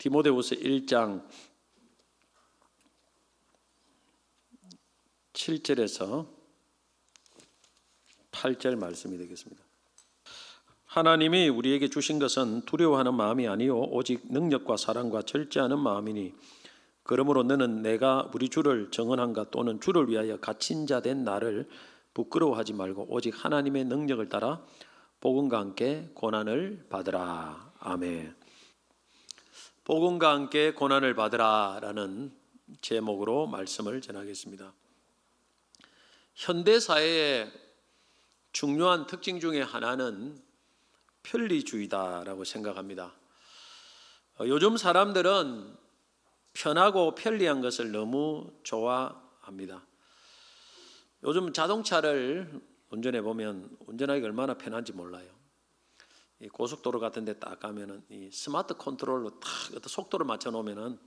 디모데후서 1장 7절에서 8절 말씀이 되겠습니다. 하나님이 우리에게 주신 것은 두려워하는 마음이 아니요 오직 능력과 사랑과 절제하는 마음이니 그러므로 너는 내가 우리 주를 정언한가 또는 주를 위하여 갇힌 자 된 나를 부끄러워하지 말고 오직 하나님의 능력을 따라 복음과 함께 고난을 받으라. 아멘. 복음과 함께 고난을 받으라 라는 제목으로 말씀을 전하겠습니다. 현대사회의 중요한 특징 중에 하나는 편리주의다라고 생각합니다. 요즘 사람들은 편하고 편리한 것을 너무 좋아합니다. 요즘 자동차를 운전해 보면 운전하기가 얼마나 편한지 몰라요. 이 고속도로 같은 데 딱 가면은 이 스마트 컨트롤로 딱 어떤 속도를 맞춰 놓으면은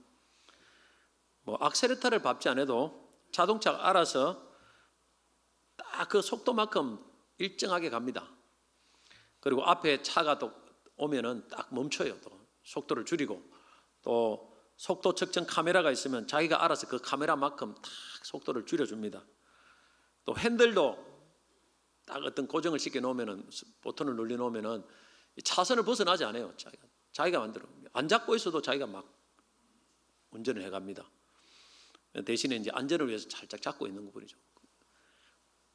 뭐 악셀레터를 밟지 않아도 자동차가 알아서 딱 그 속도만큼 일정하게 갑니다. 그리고 앞에 차가 또 오면은 딱 멈춰요. 또 속도를 줄이고 또 속도 측정 카메라가 있으면 자기가 알아서 그 카메라만큼 딱 속도를 줄여줍니다. 또 핸들도 딱 어떤 고정을 시켜 놓으면은 버튼을 눌러 놓으면은 차선을 벗어나지 않아요. 자기가 만들어. 안 잡고 있어도 자기가 막 운전을 해갑니다. 대신에 이제 안전을 위해서 살짝 잡고 있는 것뿐이죠.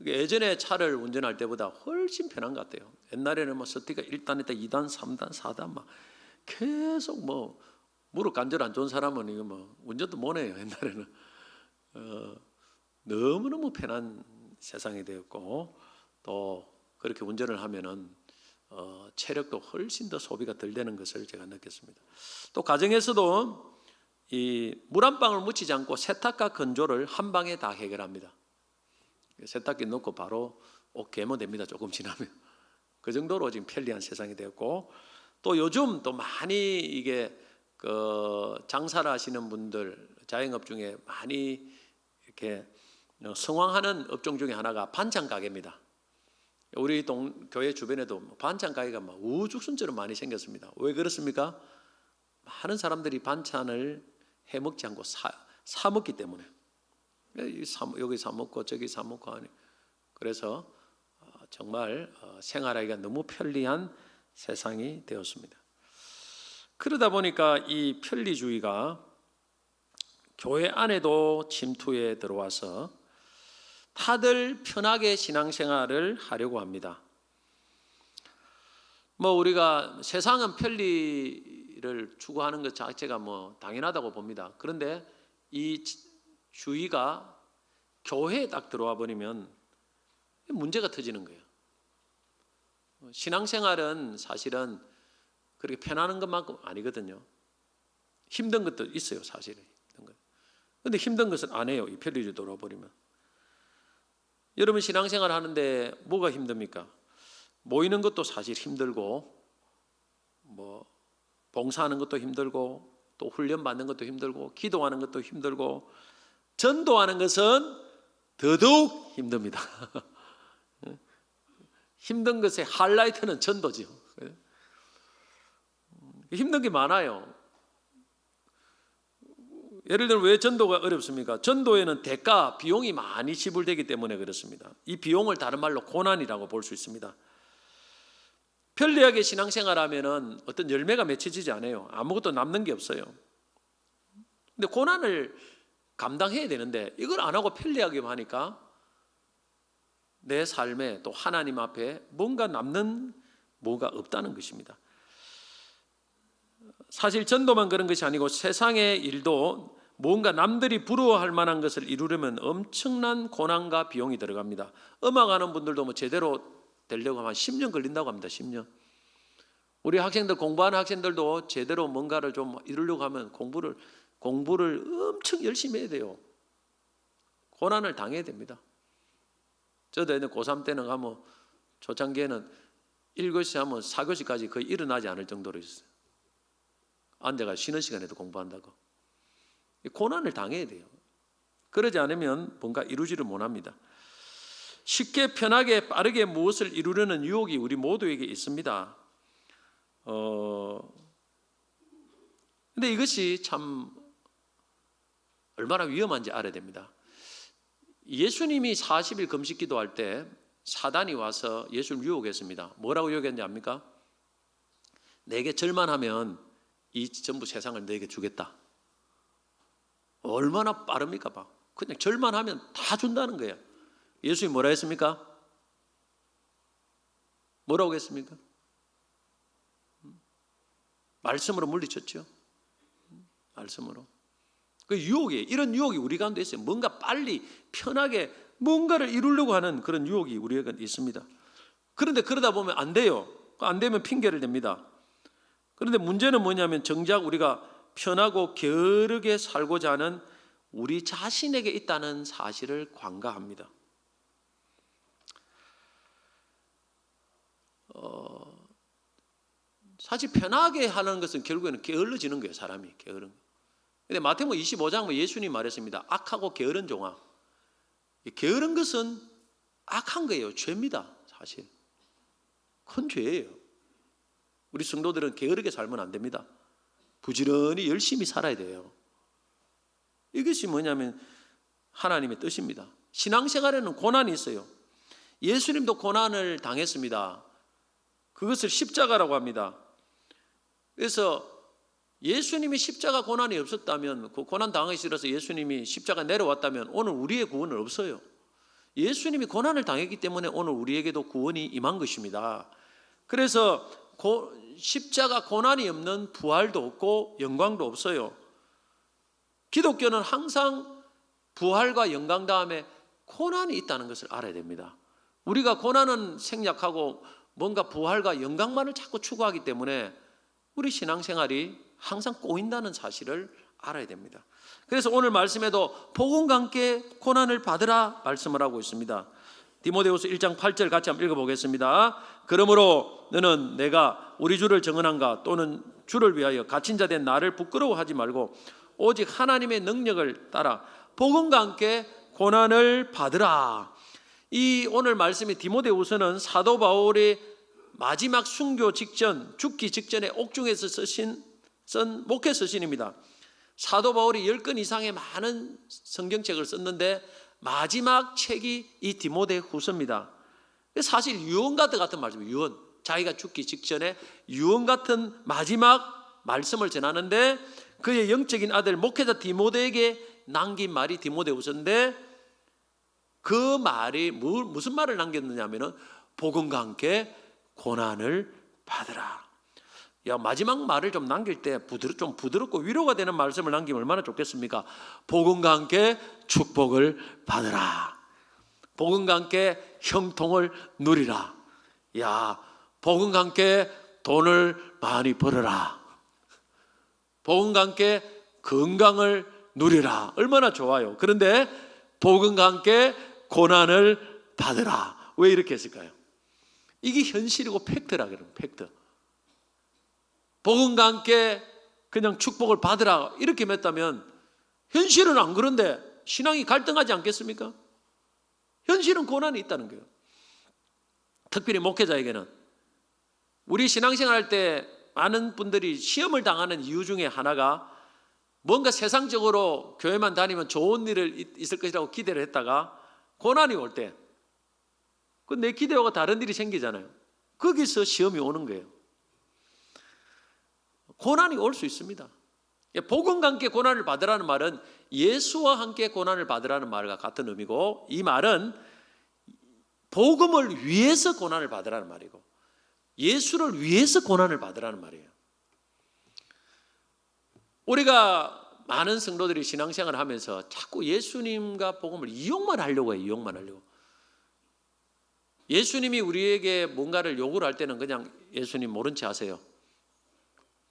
예전에 차를 운전할 때보다 훨씬 편한 것 같아요. 옛날에는 뭐 스티커 1단, 2단, 3단, 4단 막 계속 뭐 무릎 관절 안 좋은 사람은 이거 뭐 운전도 못해요. 옛날에는 너무너무 편한 세상이 되었고 또 그렇게 운전을 하면은 체력도 훨씬 더 소비가 덜 되는 것을 제가 느꼈습니다. 또 가정에서도 이 물 한 방울 묻히지 않고 세탁과 건조를 한 방에 다 해결합니다. 세탁기 넣고 바로 옷 개면 됩니다. 조금 지나면 그 정도로 지금 편리한 세상이 되었고 또 요즘 또 많이 이게 그 장사를 하시는 분들 자영업 중에 많이 이렇게 성황하는 업종 중에 하나가 반찬 가게입니다. 우리 교회 주변에도 반찬 가게가 막 우죽순처럼 많이 생겼습니다. 왜 그렇습니까? 많은 사람들이 반찬을 해 먹지 않고 사 먹기 때문에 여기 사 먹고 저기 사 먹고 하니 그래서 정말 생활하기가 너무 편리한 세상이 되었습니다. 그러다 보니까 이 편리주의가 교회 안에도 침투해 들어와서 다들 편하게 신앙생활을 하려고 합니다. 뭐 우리가 세상은 편리를 추구하는 것 자체가 뭐 당연하다고 봅니다. 그런데 이 주의가 교회에 딱 들어와 버리면 문제가 터지는 거예요. 신앙생활은 사실은 그렇게 편안한 것만큼 아니거든요. 힘든 것도 있어요, 사실은. 그런데 힘든 것은 안 해요, 이 편리주의 들어와 버리면. 여러분 신앙생활 하는데 뭐가 힘듭니까? 모이는 것도 사실 힘들고 뭐 봉사하는 것도 힘들고 또 훈련 받는 것도 힘들고 기도하는 것도 힘들고 전도하는 것은 더더욱 힘듭니다. 힘든 것의 하이라이트는 전도죠. 힘든 게 많아요. 예를 들면 왜 전도가 어렵습니까? 전도에는 대가, 비용이 많이 지불되기 때문에 그렇습니다. 이 비용을 다른 말로 고난이라고 볼 수 있습니다. 편리하게 신앙생활하면은 어떤 열매가 맺혀지지 않아요. 아무것도 남는 게 없어요. 근데 고난을 감당해야 되는데 이걸 안 하고 편리하게만 하니까 내 삶에 또 하나님 앞에 뭔가 남는 뭐가 없다는 것입니다. 사실 전도만 그런 것이 아니고 세상의 일도 뭔가 남들이 부러워할 만한 것을 이루려면 엄청난 고난과 비용이 들어갑니다. 음악하는 분들도 뭐 제대로 되려고 하면 10년 걸린다고 합니다. 10년. 우리 학생들 공부하는 학생들도 제대로 뭔가를 좀 이루려고 하면 공부를 엄청 열심히 해야 돼요. 고난을 당해야 됩니다. 저도 고3 때는 가면 초창기에는 1교시 하면 4교시까지 거의 일어나지 않을 정도로 있어요. 앉아가 쉬는 시간에도 공부한다고. 고난을 당해야 돼요. 그러지 않으면 뭔가 이루지를 못합니다. 쉽게 편하게 빠르게 무엇을 이루려는 유혹이 우리 모두에게 있습니다. 근데 이것이 참 얼마나 위험한지 알아야 됩니다. 예수님이 40일 금식 기도할 때 사단이 와서 예수를 유혹했습니다. 뭐라고 유혹했는지 압니까? 내게 절만하면 이 전부 세상을 너에게 주겠다. 얼마나 빠릅니까? 봐. 그냥 절만하면 다 준다는 거예요. 예수님이 뭐라 했습니까? 뭐라고 했습니까? 말씀으로 물리쳤죠. 말씀으로. 그 유혹이에요. 이런 유혹이 우리 가운데 있어요. 뭔가 빨리 편하게 뭔가를 이루려고 하는 그런 유혹이 우리에게 있습니다. 그런데 그러다 보면 안 돼요. 안 되면 핑계를 댑니다. 그런데 문제는 뭐냐면 정작 우리가 편하고 게으르게 살고자 하는 우리 자신에게 있다는 사실을 관가합니다. 사실 편하게 하는 것은 결국에는 게을러지는 거예요. 사람이 게으른 거. 근데 마태복음 25장 예수님이 말했습니다. 악하고 게으른 종아. 게으른 것은 악한 거예요. 죄입니다. 사실 큰 죄예요. 우리 성도들은 게으르게 살면 안 됩니다. 부지런히 열심히 살아야 돼요. 이것이 뭐냐면 하나님의 뜻입니다. 신앙생활에는 고난이 있어요. 예수님도 고난을 당했습니다. 그것을 십자가라고 합니다. 그래서 예수님이 십자가 고난이 없었다면, 그 고난 당하기 싫어서 예수님이 십자가 내려왔다면 오늘 우리의 구원은 없어요. 예수님이 고난을 당했기 때문에 오늘 우리에게도 구원이 임한 것입니다. 그래서 십자가 고난이 없는 부활도 없고 영광도 없어요. 기독교는 항상 부활과 영광 다음에 고난이 있다는 것을 알아야 됩니다. 우리가 고난은 생략하고 뭔가 부활과 영광만을 자꾸 추구하기 때문에 우리 신앙생활이 항상 꼬인다는 사실을 알아야 됩니다. 그래서 오늘 말씀에도 복음과 함께 고난을 받으라 말씀을 하고 있습니다. 디모데후서 1장 8절 같이 한번 읽어보겠습니다. 그러므로 너는 내가 우리 주를 정언한가 또는 주를 위하여 갇힌 자 된 나를 부끄러워하지 말고 오직 하나님의 능력을 따라 복음과 함께 고난을 받으라. 이 오늘 말씀이 디모데후서는 사도 바울의 마지막 순교 직전, 죽기 직전에 옥중에서 쓴 목회 서신입니다. 사도 바울이 10권 이상의 많은 성경책을 썼는데 마지막 책이 이 디모데후서입니다. 사실 유언가드 같은 말씀이에요. 유언. 자기가 죽기 직전에 유언 같은 마지막 말씀을 전하는데 그의 영적인 아들 목회자 디모데에게 남긴 말이 디모데후서인데 그 말이 무슨 말을 남겼느냐면은 복음과 함께 고난을 받으라. 야, 마지막 말을 좀 남길 때 좀 부드럽고 위로가 되는 말씀을 남기면 얼마나 좋겠습니까? 복음과 함께 축복을 받으라. 복음과 함께 형통을 누리라. 야, 복음과 함께 돈을 많이 벌어라. 복음과 함께 건강을 누리라. 얼마나 좋아요. 그런데 복음과 함께 고난을 받으라. 왜 이렇게 했을까요? 이게 현실이고 팩트라 그러면 팩트. 복음과 함께 그냥 축복을 받으라 이렇게 맺다면 현실은 안 그런데 신앙이 갈등하지 않겠습니까? 현실은 고난이 있다는 거예요. 특별히 목회자에게는 우리 신앙생활 할 때 많은 분들이 시험을 당하는 이유 중에 하나가 뭔가 세상적으로 교회만 다니면 좋은 일을 있을 것이라고 기대를 했다가 고난이 올 때 그 내 기대와 다른 일이 생기잖아요. 거기서 시험이 오는 거예요. 고난이 올 수 있습니다. 복음과 함께 고난을 받으라는 말은 예수와 함께 고난을 받으라는 말과 같은 의미고 이 말은 복음을 위해서 고난을 받으라는 말이고 예수를 위해서 고난을 받으라는 말이에요. 우리가 많은 성도들이 신앙생활을 하면서 자꾸 예수님과 복음을 이용만 하려고 해요. 이용만 하려고. 예수님이 우리에게 뭔가를 요구를 할 때는 그냥 예수님 모른 체 하세요.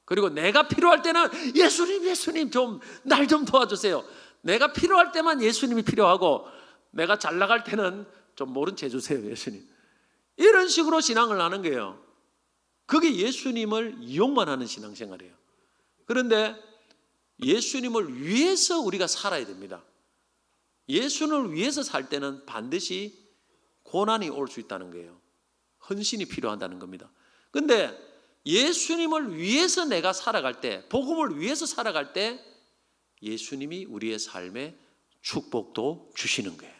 그리고 내가 필요할 때는 예수님 좀 날 좀 도와주세요. 내가 필요할 때만 예수님이 필요하고 내가 잘 나갈 때는 좀 모른 체 해주세요. 예수님. 이런 식으로 신앙을 하는 거예요. 그게 예수님을 이용만 하는 신앙생활이에요. 그런데 예수님을 위해서 우리가 살아야 됩니다. 예수님을 위해서 살 때는 반드시 고난이 올 수 있다는 거예요. 헌신이 필요하다는 겁니다. 그런데 예수님을 위해서 내가 살아갈 때, 복음을 위해서 살아갈 때 예수님이 우리의 삶에 축복도 주시는 거예요.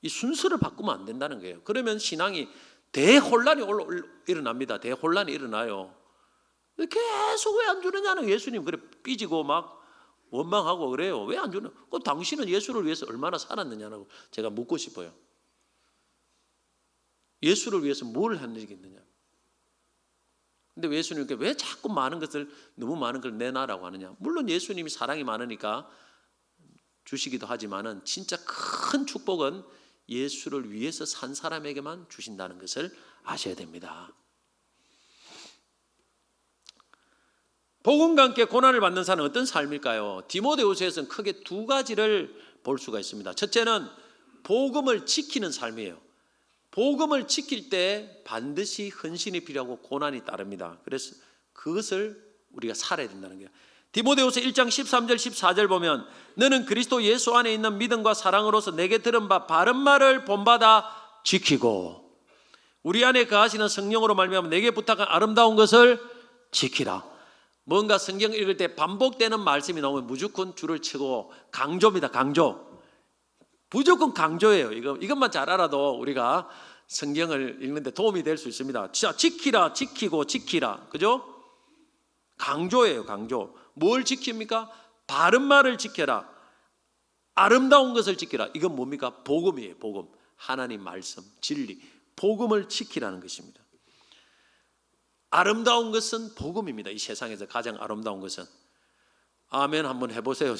이 순서를 바꾸면 안 된다는 거예요. 그러면 신앙이 대혼란이 일어납니다. 대혼란이 일어나요. 계속 왜 안 주느냐는 예수님 그래 삐지고 막 원망하고 그래요. 왜 안 주는? 당신은 예수를 위해서 얼마나 살았느냐고 제가 묻고 싶어요. 예수를 위해서 뭘 했느냐? 근데 예수님께 왜 자꾸 너무 많은 걸 내놔라고 하느냐? 물론 예수님이 사랑이 많으니까 주시기도 하지만은 진짜 큰 축복은 예수를 위해서 산 사람에게만 주신다는 것을 아셔야 됩니다. 복음과 함께 고난을 받는 사람은 어떤 삶일까요? 디모데후서에서는 크게 두 가지를 볼 수가 있습니다. 첫째는 복음을 지키는 삶이에요. 복음을 지킬 때 반드시 헌신이 필요하고 고난이 따릅니다. 그래서 그것을 우리가 살아야 된다는 거예요. 디모데후서 1장 13절 14절 보면 너는 그리스도 예수 안에 있는 믿음과 사랑으로서 내게 들은 바 바른 말을 본받아 지키고 우리 안에 거하시는 성령으로 말미암아 내게 부탁한 아름다운 것을 지키라. 뭔가 성경 읽을 때 반복되는 말씀이 나오면 무조건 줄을 치고 강조입니다. 강조. 무조건 강조예요. 이것만 잘 알아도 우리가 성경을 읽는데 도움이 될 수 있습니다. 자, 지키라, 지키고, 지키라. 그죠? 강조예요, 강조. 뭘 지킵니까? 바른 말을 지켜라. 아름다운 것을 지켜라. 이건 뭡니까? 복음이에요, 복음. 하나님 말씀, 진리. 복음을 지키라는 것입니다. 아름다운 것은 복음입니다. 이 세상에서 가장 아름다운 것은. 아멘 한번 해보세요.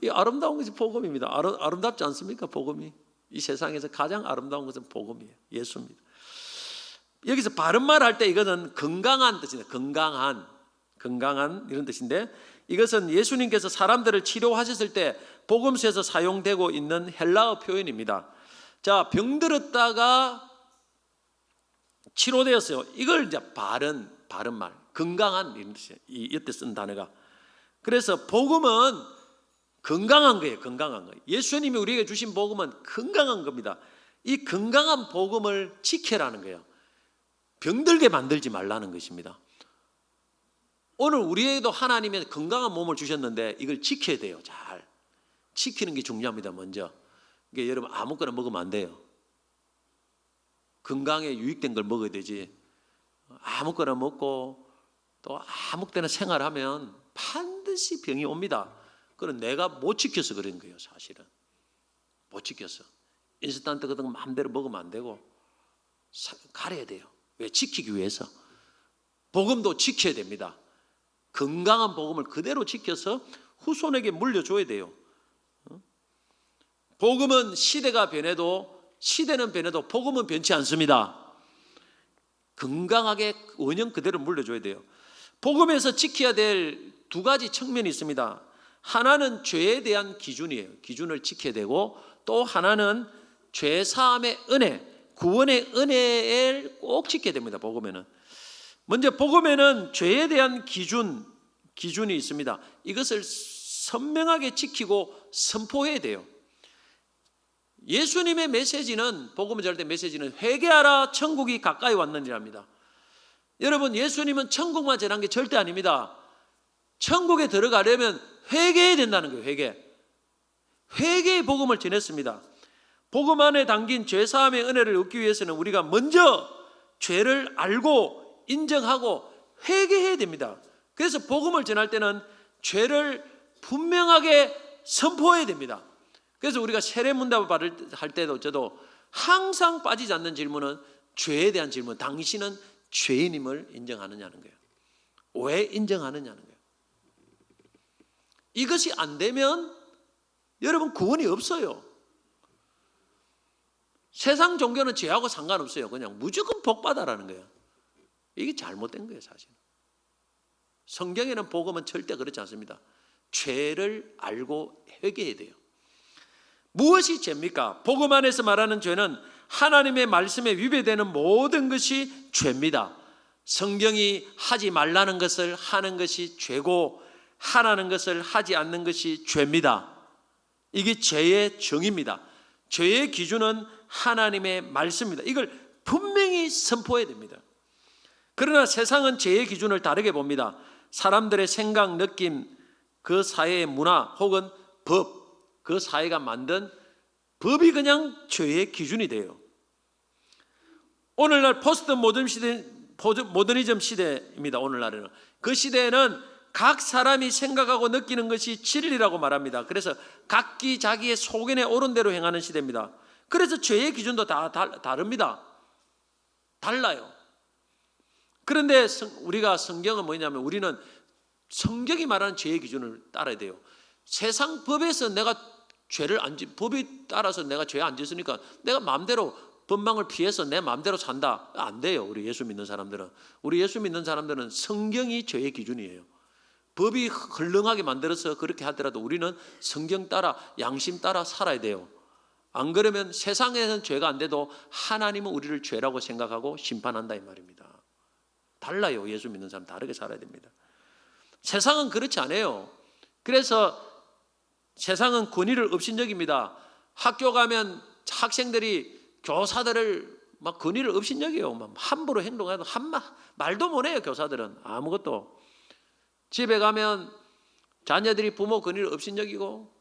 이 아름다운 것이 복음입니다. 아름답지 않습니까? 복음이. 이 세상에서 가장 아름다운 것은 복음이에요. 예수입니다. 여기서 바른 말 할 때 이것은 건강한 뜻입니다. 건강한 이런 뜻인데 이것은 예수님께서 사람들을 치료하셨을 때 복음서에서 사용되고 있는 헬라어 표현입니다. 자, 병들었다가 치료되었어요. 이걸 이제 바른 말, 건강한 이런 뜻이에요. 이때 쓴 단어가. 그래서 복음은 건강한 거예요. 건강한 거예요. 예수님이 우리에게 주신 복음은 건강한 겁니다. 이 건강한 복음을 지켜라는 거예요. 병들게 만들지 말라는 것입니다. 오늘 우리에게도 하나님의 건강한 몸을 주셨는데 이걸 지켜야 돼요. 잘 지키는 게 중요합니다. 먼저 이게 여러분 아무거나 먹으면 안 돼요. 건강에 유익된 걸 먹어야 되지. 아무거나 먹고 또 아무 때나 생활하면 반드시 병이 옵니다. 그건 내가 못 지켜서 그런 거예요. 사실은 못 지켜서. 인스턴트 같은 거 마음대로 먹으면 안 되고 가려야 돼요. 왜? 지키기 위해서. 복음도 지켜야 됩니다. 건강한 복음을 그대로 지켜서 후손에게 물려줘야 돼요. 복음은 시대는 변해도 복음은 변치 않습니다. 건강하게 원형 그대로 물려줘야 돼요. 복음에서 지켜야 될 두 가지 측면이 있습니다. 하나는 죄에 대한 기준이에요. 기준을 지켜야 되고 또 하나는 죄 사함의 은혜, 구원의 은혜를 꼭 지켜야 됩니다. 복음에는. 먼저 복음에는 죄에 대한 기준이 있습니다. 이것을 선명하게 지키고 선포해야 돼요. 예수님의 메시지는 복음을 전할 때 메시지는 회개하라 천국이 가까이 왔느니라입니다. 여러분 예수님은 천국만 전한 게 절대 아닙니다. 천국에 들어가려면 회개해야 된다는 거예요. 회개의 복음을 전했습니다. 복음 안에 담긴 죄사함의 은혜를 얻기 위해서는 우리가 먼저 죄를 알고 인정하고 회개해야 됩니다. 그래서 복음을 전할 때는 죄를 분명하게 선포해야 됩니다. 그래서 우리가 세례문답을 할 때도 저도 항상 빠지지 않는 질문은 죄에 대한 질문. 당신은 죄인임을 인정하느냐는 거예요. 왜 인정하느냐는 거예요. 이것이 안 되면 여러분 구원이 없어요. 세상 종교는 죄하고 상관없어요. 그냥 무조건 복받아라는 거예요. 이게 잘못된 거예요. 사실. 성경에는 복음은 절대 그렇지 않습니다. 죄를 알고 회개해야 돼요. 무엇이 죄입니까? 복음 안에서 말하는 죄는 하나님의 말씀에 위배되는 모든 것이 죄입니다. 성경이 하지 말라는 것을 하는 것이 죄고 하라는 것을 하지 않는 것이 죄입니다. 이게 죄의 정의입니다. 죄의 기준은 하나님의 말씀입니다. 이걸 분명히 선포해야 됩니다. 그러나 세상은 죄의 기준을 다르게 봅니다. 사람들의 생각, 느낌, 그 사회의 문화 혹은 법, 그 사회가 만든 법이 그냥 죄의 기준이 돼요. 오늘날 포스트 모더니즘 시대입니다. 오늘날에는 그 시대에는 각 사람이 생각하고 느끼는 것이 진리라고 말합니다. 그래서 각기 자기의 소견에 옳은 대로 행하는 시대입니다. 그래서 죄의 기준도 다 다릅니다. 달라요. 그런데 우리가 성경은 뭐냐면 우리는 성경이 말하는 죄의 기준을 따라야 돼요. 세상 법에서 내가 죄를 법에 따라서 내가 죄 안 짓으니까 내가 마음대로 법망을 피해서 내 마음대로 산다. 안 돼요. 우리 예수 믿는 사람들은. 우리 예수 믿는 사람들은 성경이 죄의 기준이에요. 법이 헐렁하게 만들어서 그렇게 하더라도 우리는 성경 따라 양심 따라 살아야 돼요. 안 그러면 세상에는 죄가 안 돼도 하나님은 우리를 죄라고 생각하고 심판한다 이 말입니다. 달라요. 예수 믿는 사람 다르게 살아야 됩니다. 세상은 그렇지 않아요. 그래서 세상은 권위를 업신여깁니다. 학교 가면 학생들이 교사들을 막 권위를 업신여겨요. 막 함부로 행동해도 말도 못해요. 교사들은 아무것도. 집에 가면 자녀들이 부모 권위를 업신여기고,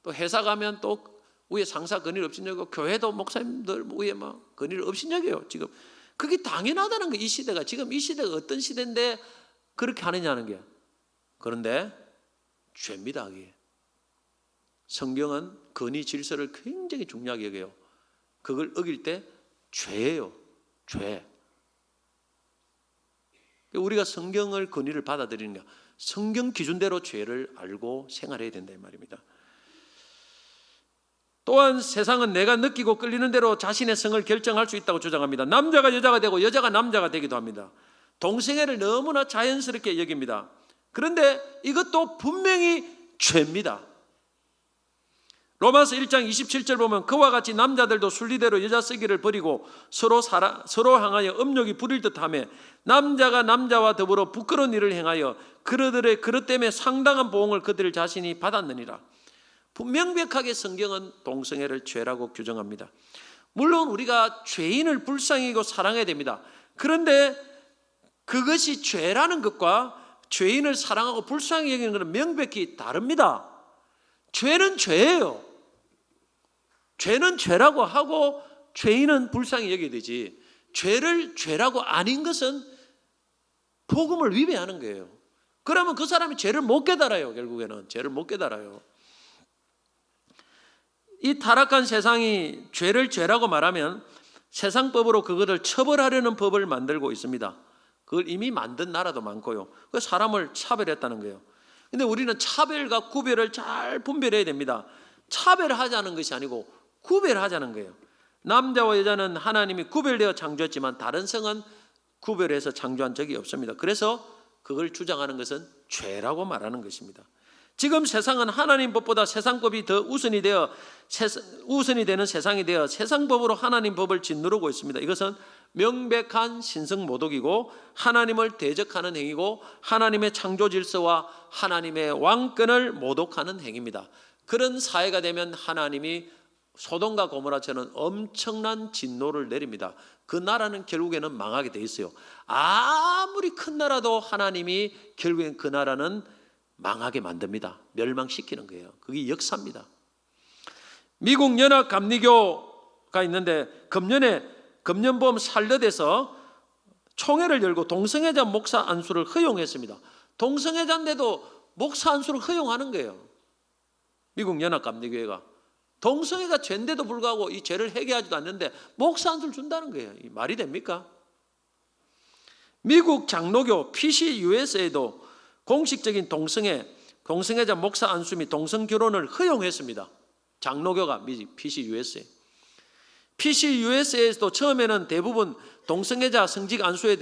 또 회사 가면 또 위에 상사 권위를 업신여기고, 교회도 목사님들 위에 막 권위를 업신여겨요. 지금 그게 당연하다는 거예요. 이 시대가 지금 이 시대가 어떤 시대인데 그렇게 하느냐는 게. 그런데 죄입니다. 그게. 성경은 권위 질서를 굉장히 중요하게 여겨요. 그걸 어길 때 죄예요. 죄. 우리가 성경을 권위를 받아들이는 게 성경 기준대로 죄를 알고 생활해야 된다 이 말입니다. 또한 세상은 내가 느끼고 끌리는 대로 자신의 성을 결정할 수 있다고 주장합니다. 남자가 여자가 되고 여자가 남자가 되기도 합니다. 동성애를 너무나 자연스럽게 여깁니다. 그런데 이것도 분명히 죄입니다. 로마서 1장 27절 보면 그와 같이 남자들도 순리대로 여자 쓰기를 버리고 서로 향하여 음욕이 부릴 듯하며 남자가 남자와 더불어 부끄러운 일을 행하여 그러들의 그릇 때문에 상당한 보응을 그들 자신이 받았느니라. 명백하게 성경은 동성애를 죄라고 규정합니다. 물론 우리가 죄인을 불쌍히 여기고 사랑해야 됩니다. 그런데 그것이 죄라는 것과 죄인을 사랑하고 불쌍히 여기는 것은 명백히 다릅니다. 죄는 죄예요. 죄는 죄라고 하고 죄인은 불쌍히 여겨야 되지. 죄를 죄라고 아닌 것은 복음을 위배하는 거예요. 그러면 그 사람이 죄를 못 깨달아요. 결국에는 죄를 못 깨달아요. 이 타락한 세상이 죄를 죄라고 말하면 세상법으로 그것을 처벌하려는 법을 만들고 있습니다. 그걸 이미 만든 나라도 많고요. 그 사람을 차별했다는 거예요. 근데 우리는 차별과 구별을 잘 분별해야 됩니다. 차별하자는 것이 아니고 구별하자는 거예요. 남자와 여자는 하나님이 구별되어 창조했지만 다른 성은 구별해서 창조한 적이 없습니다. 그래서 그걸 주장하는 것은 죄라고 말하는 것입니다. 지금 세상은 하나님 법보다 세상법이 더 우선이 되는 세상이 되어 세상법으로 하나님 법을 짓누르고 있습니다. 이것은 명백한 신성모독이고 하나님을 대적하는 행위고 하나님의 창조 질서와 하나님의 왕권을 모독하는 행위입니다. 그런 사회가 되면 하나님이 소돔과 고모라처럼 엄청난 진노를 내립니다. 그 나라는 결국에는 망하게 돼 있어요. 아무리 큰 나라도 하나님이 결국엔 그 나라는 망하게 만듭니다. 멸망시키는 거예요. 그게 역사입니다. 미국 연합 감리교가 있는데 금년봄 샬럿에서 총회를 열고 동성애자 목사 안수를 허용했습니다. 동성애자인데도 목사 안수를 허용하는 거예요. 미국 연합 감리교회가. 동성애가 죄인데도 불구하고 이 죄를 해결하지도 않는데 목사 안수를 준다는 거예요. 이 말이 됩니까? 미국 장로교 PCUSA도 공식적인 동성애자 목사 안수 및 동성결혼을 허용했습니다. 장로교가 PCUSA. PCUSA에서도 처음에는 대부분 동성애자 성직 안수에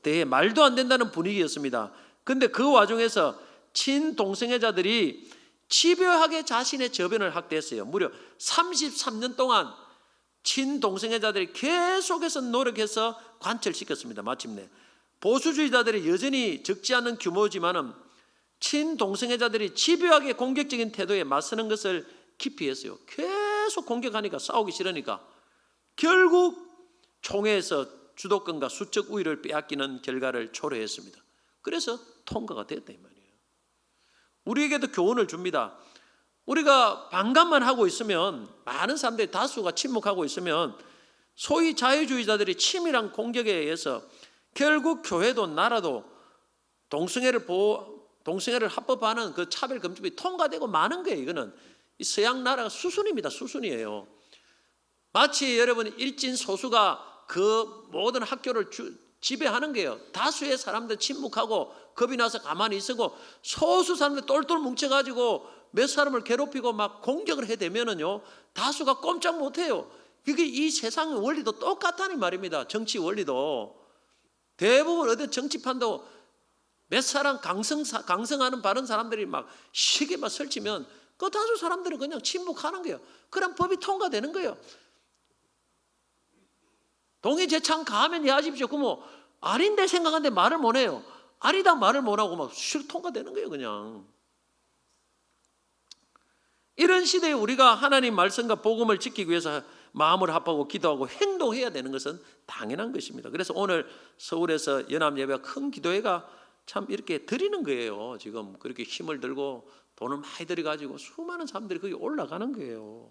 대해 말도 안 된다는 분위기였습니다. 그런데 그 와중에서 친동성애자들이 집요하게 자신의 저변을 확대했어요. 무려 33년 동안 친동성애자들이 계속해서 노력해서 관철시켰습니다. 마침내 보수주의자들이 여전히 적지 않은 규모지만은 친동성애자들이 집요하게 공격적인 태도에 맞서는 것을 기피했어요. 계속 공격하니까 싸우기 싫으니까 결국 총회에서 주도권과 수적 우위를 빼앗기는 결과를 초래했습니다. 그래서 통과가 됐다 이 말이에요. 우리에게도 교훈을 줍니다. 우리가 반감만 하고 있으면, 많은 사람들이 다수가 침묵하고 있으면 소위 자유주의자들이 치밀한 공격에 의해서 결국 교회도 나라도 동성애를 합법화하는 그 차별금지법이 통과되고 마는 거예요. 이거는 이 서양 나라가 수순입니다. 수순이에요. 마치 여러분 일진 소수가 그 모든 학교를 지배하는 거예요. 다수의 사람들 침묵하고 겁이 나서 가만히 있고 소수 사람들 똘똘 뭉쳐가지고 몇 사람을 괴롭히고 막 공격을 해대면은요, 다수가 꼼짝 못해요. 그게 이 세상의 원리도 똑같다는 말입니다. 정치 원리도 대부분 어디 정치판도 몇 사람 강성하는 바른 사람들이 막 시계 막 설치면 그 다수 사람들은 그냥 침묵하는 거예요. 그럼 법이 통과되는 거예요. 동의재창 가하면 해하십시오. 그럼 아닌데 생각하는데 말을 못 해요. 아니다 말을 못 하고 막 슉 통과되는 거예요. 그냥. 이런 시대에 우리가 하나님 말씀과 복음을 지키기 위해서 마음을 합하고 기도하고 행동해야 되는 것은 당연한 것입니다. 그래서 오늘 서울에서 연합예배가 큰 기도회가 참 이렇게 드리는 거예요. 지금 그렇게 힘을 들고 돈을 많이 들여가지고 수많은 사람들이 거기 올라가는 거예요.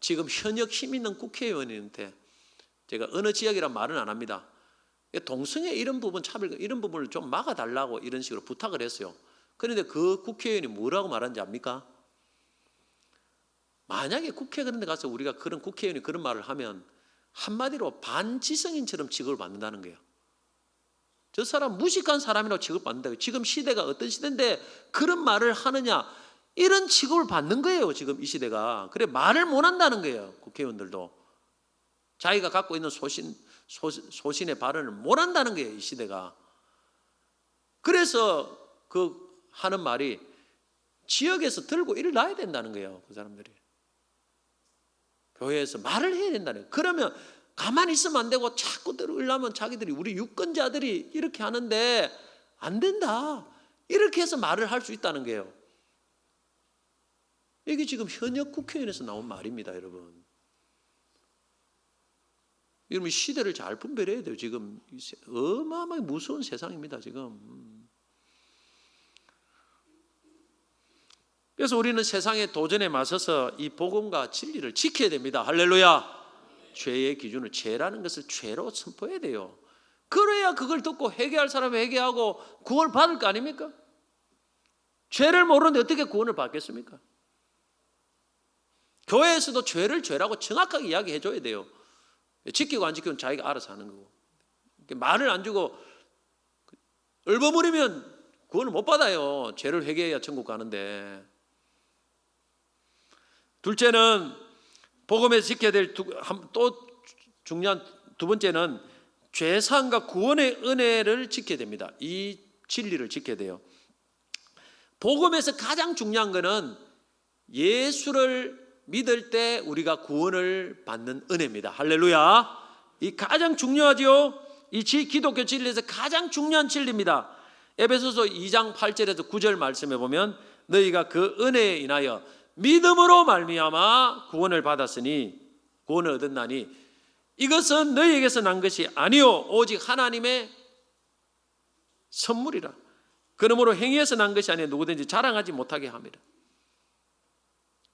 지금 현역 힘 있는 국회의원한테 제가 어느 지역이란 말은 안 합니다. 동성애 이런 부분 차별 이런 부분을 좀 막아달라고 이런 식으로 부탁을 했어요. 그런데 그 국회의원이 뭐라고 말하는지 압니까? 만약에 국회 그런 데 가서 우리가 그런 국회의원이 그런 말을 하면 한마디로 반지성인처럼 취급을 받는다는 거예요. 저 사람 무식한 사람이라고 취급받는다고요. 지금 시대가 어떤 시대인데 그런 말을 하느냐, 이런 취급을 받는 거예요. 지금 이 시대가. 그래 말을 못 한다는 거예요. 국회의원들도 자기가 갖고 있는 소신의 발언을 못 한다는 거예요. 이 시대가. 그래서 그 하는 말이 지역에서 들고 일어나야 된다는 거예요. 그 사람들이 교회에서 말을 해야 된다는 거예요. 그러면 가만히 있으면 안 되고 자꾸 들으려면 자기들이 우리 유권자들이 이렇게 하는데 안 된다, 이렇게 해서 말을 할 수 있다는 거예요. 이게 지금 현역 국회의원에서 나온 말입니다. 여러분 시대를 잘 분별해야 돼요. 지금 어마어마하게 무서운 세상입니다. 지금. 그래서 우리는 세상의 도전에 맞서서 이 복음과 진리를 지켜야 됩니다. 할렐루야. 죄의 기준을, 죄라는 것을 죄로 선포해야 돼요. 그래야 그걸 듣고 회개할 사람은 회개하고 구원을 받을 거 아닙니까? 죄를 모르는데 어떻게 구원을 받겠습니까? 교회에서도 죄를 죄라고 정확하게 이야기해 줘야 돼요. 지키고 안 지키면 자기가 알아서 하는 거고, 말을 안 주고 얼버무리면 구원을 못 받아요. 죄를 회개해야 천국 가는데. 둘째는 복음에서 지켜야 될 또 중요한 두 번째는 죄사함과 구원의 은혜를 지켜야 됩니다. 이 진리를 지켜야 돼요. 복음에서 가장 중요한 것은 예수를 믿을 때 우리가 구원을 받는 은혜입니다. 할렐루야. 이 가장 중요하죠. 이 기독교 진리에서 가장 중요한 진리입니다. 에베소서 2장 8절에서 9절 말씀해 보면 너희가 그 은혜에 인하여 믿음으로 말미암아 구원을 받았으니, 구원을 얻었나니 이것은 너희에게서 난 것이 아니요 오직 하나님의 선물이라. 그러므로 행위에서 난 것이 아니요 누구든지 자랑하지 못하게 합니다.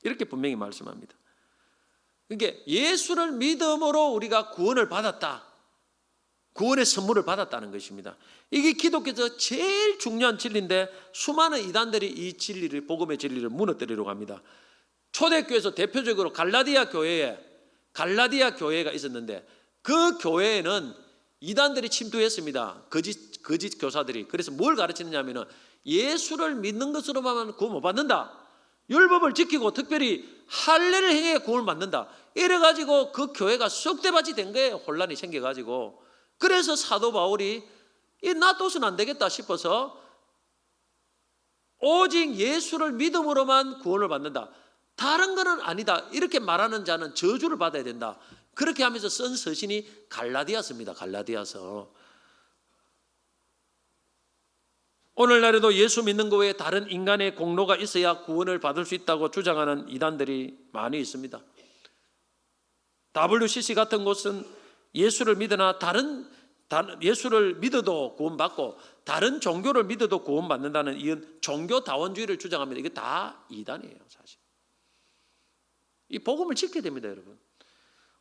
이렇게 분명히 말씀합니다. 그러니까 예수를 믿음으로 우리가 구원을 받았다, 구원의 선물을 받았다는 것입니다. 이게 기독교에서 제일 중요한 진리인데 수많은 이단들이 이 진리를, 복음의 진리를 무너뜨리려고 합니다. 초대교회에서 대표적으로 갈라디아 교회가 있었는데 그 교회에는 이단들이 침투했습니다. 거짓 교사들이. 그래서 뭘 가르치느냐면은 예수를 믿는 것으로만 구원 못 받는다, 율법을 지키고 특별히 할례를 행해 구원을 받는다, 이래가지고 그 교회가 쑥대밭이 된 거예요. 혼란이 생겨가지고. 그래서 사도 바울이 놔둬서는 안 되겠다 싶어서 오직 예수를 믿음으로만 구원을 받는다, 다른 거는 아니다, 이렇게 말하는 자는 저주를 받아야 된다, 그렇게 하면서 쓴 서신이 갈라디아서입니다. 갈라디아서. 오늘날에도 예수 믿는 것 외에 다른 인간의 공로가 있어야 구원을 받을 수 있다고 주장하는 이단들이 많이 있습니다. WCC 같은 곳은 예수를 믿으나 다른 예수를 믿어도 구원받고 다른 종교를 믿어도 구원받는다는 이런 종교다원주의를 주장합니다. 이게 다 이단이에요, 사실. 이 복음을 지켜야 됩니다, 여러분.